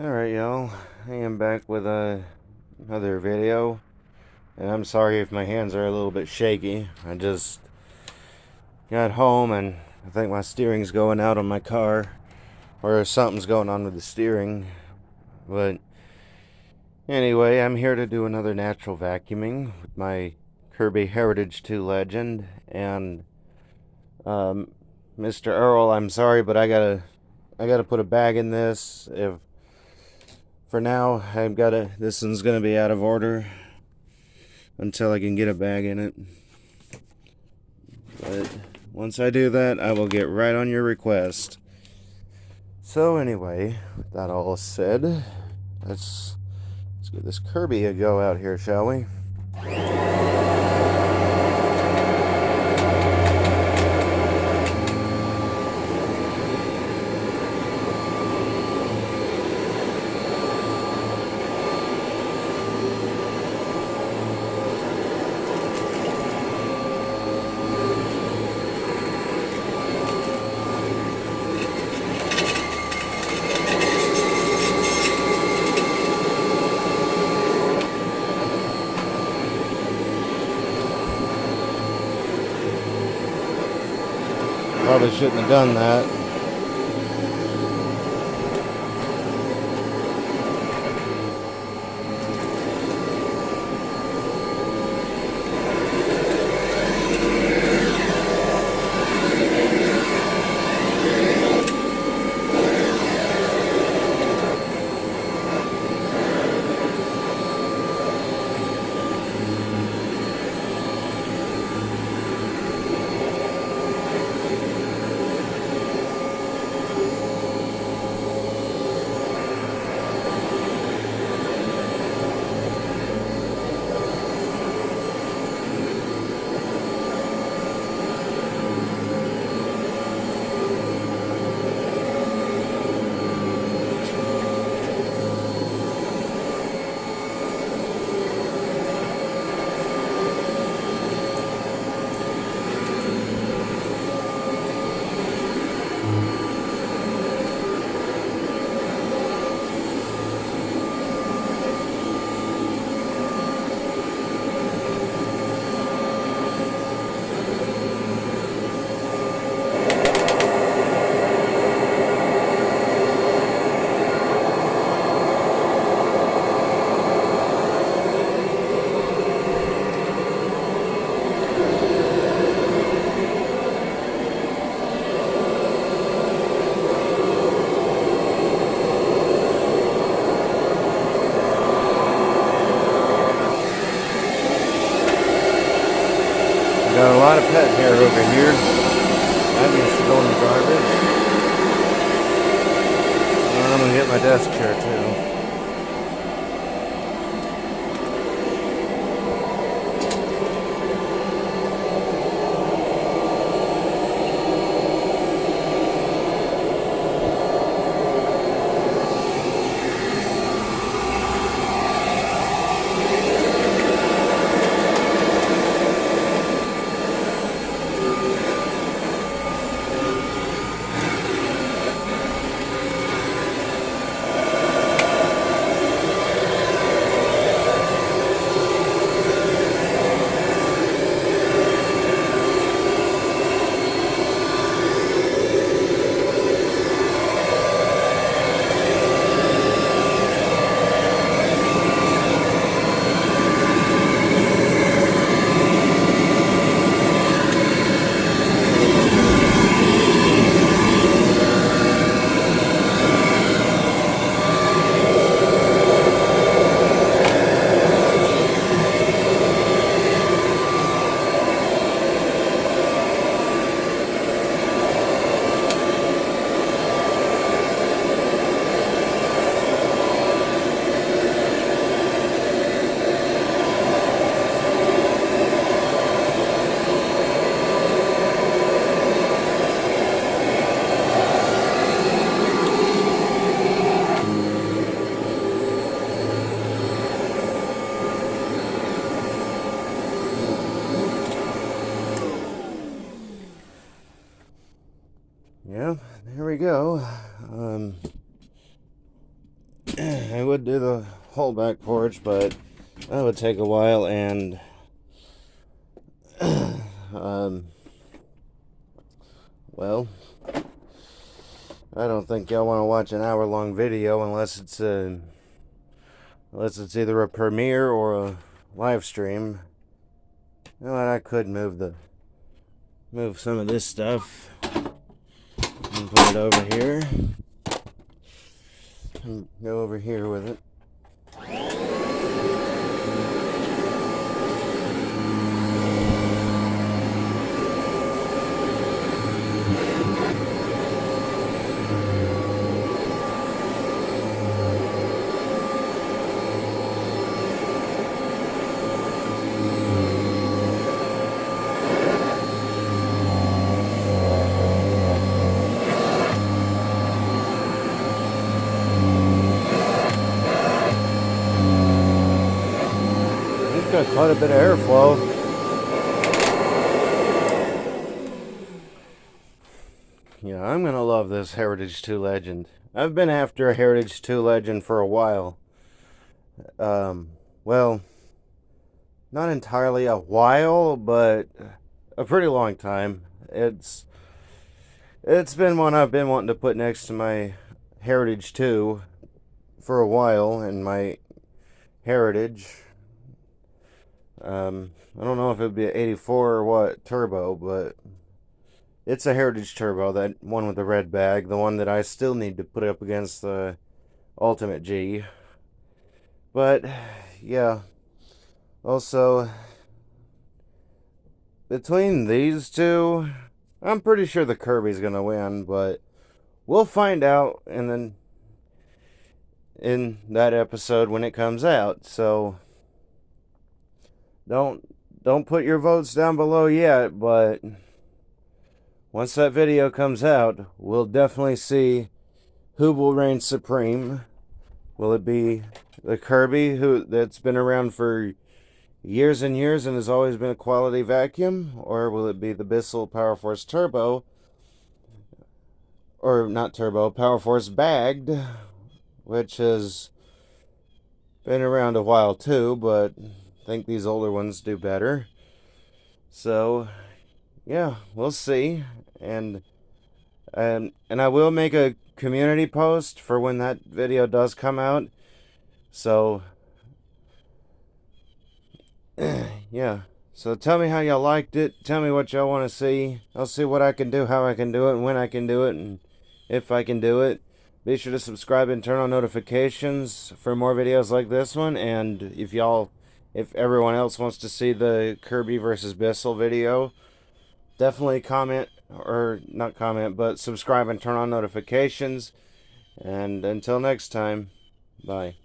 Alright, y'all. I am back with another video. And I'm sorry if my hands are a little bit shaky. I just got home and I think my steering's going out on my car. Or something's going on with the steering. But anyway, I'm here to do another natural vacuuming with my Kirby Heritage 2 Legend. And Mr. Earl, I'm sorry, but I gotta put a bag in this. If For now, this one's gonna be out of order until I can get a bag in it. But once I do that, I will get right on your request. So anyway, with that all said, let's give this Kirby a go out here, shall we? Probably shouldn't have done that. Got a lot of pet hair over here. That needs to go in the garbage. And I'm gonna get my desk chair too. Yeah, there we go. I would do the whole back porch, but that would take a while, and well, I don't think y'all want to watch an hour-long video unless it's either a premiere or a live stream. You know what? I could move some of this stuff and put it over here, and go over here with it. Got quite a bit of airflow. Yeah, I'm gonna love this Heritage 2 Legend. I've been after a Heritage 2 Legend for a while. Well, not entirely a while, but a pretty long time. It's been one I've been wanting to put next to my Heritage 2 for a while, and my Heritage. I don't know if it would be an 84 or what turbo, but it's a Heritage turbo, that one with the red bag, the one that I still need to put up against the Ultimate G. But yeah, also between these two, I'm pretty sure the Kirby's gonna win, but we'll find out in that episode when it comes out. So don't put your votes down below yet, but once that video comes out, we'll definitely see who will reign supreme. Will it be the Kirby, that's been around for years and years and has always been a quality vacuum, or will it be the Bissell Power Force Turbo, or not Turbo, Power Force Bagged, which has been around a while too, but I think these older ones do better. So yeah, we'll see. And I will make a community post for when that video does come out. So yeah, so tell me how y'all liked it. Tell me what y'all want to see. I'll see what I can do, how I can do it, and when I can do it, and if I can do it. Be sure to subscribe and turn on notifications for more videos like this one. And if everyone else wants to see the Kirby versus Bissell video, definitely comment, or not comment, but subscribe and turn on notifications. And until next time, bye.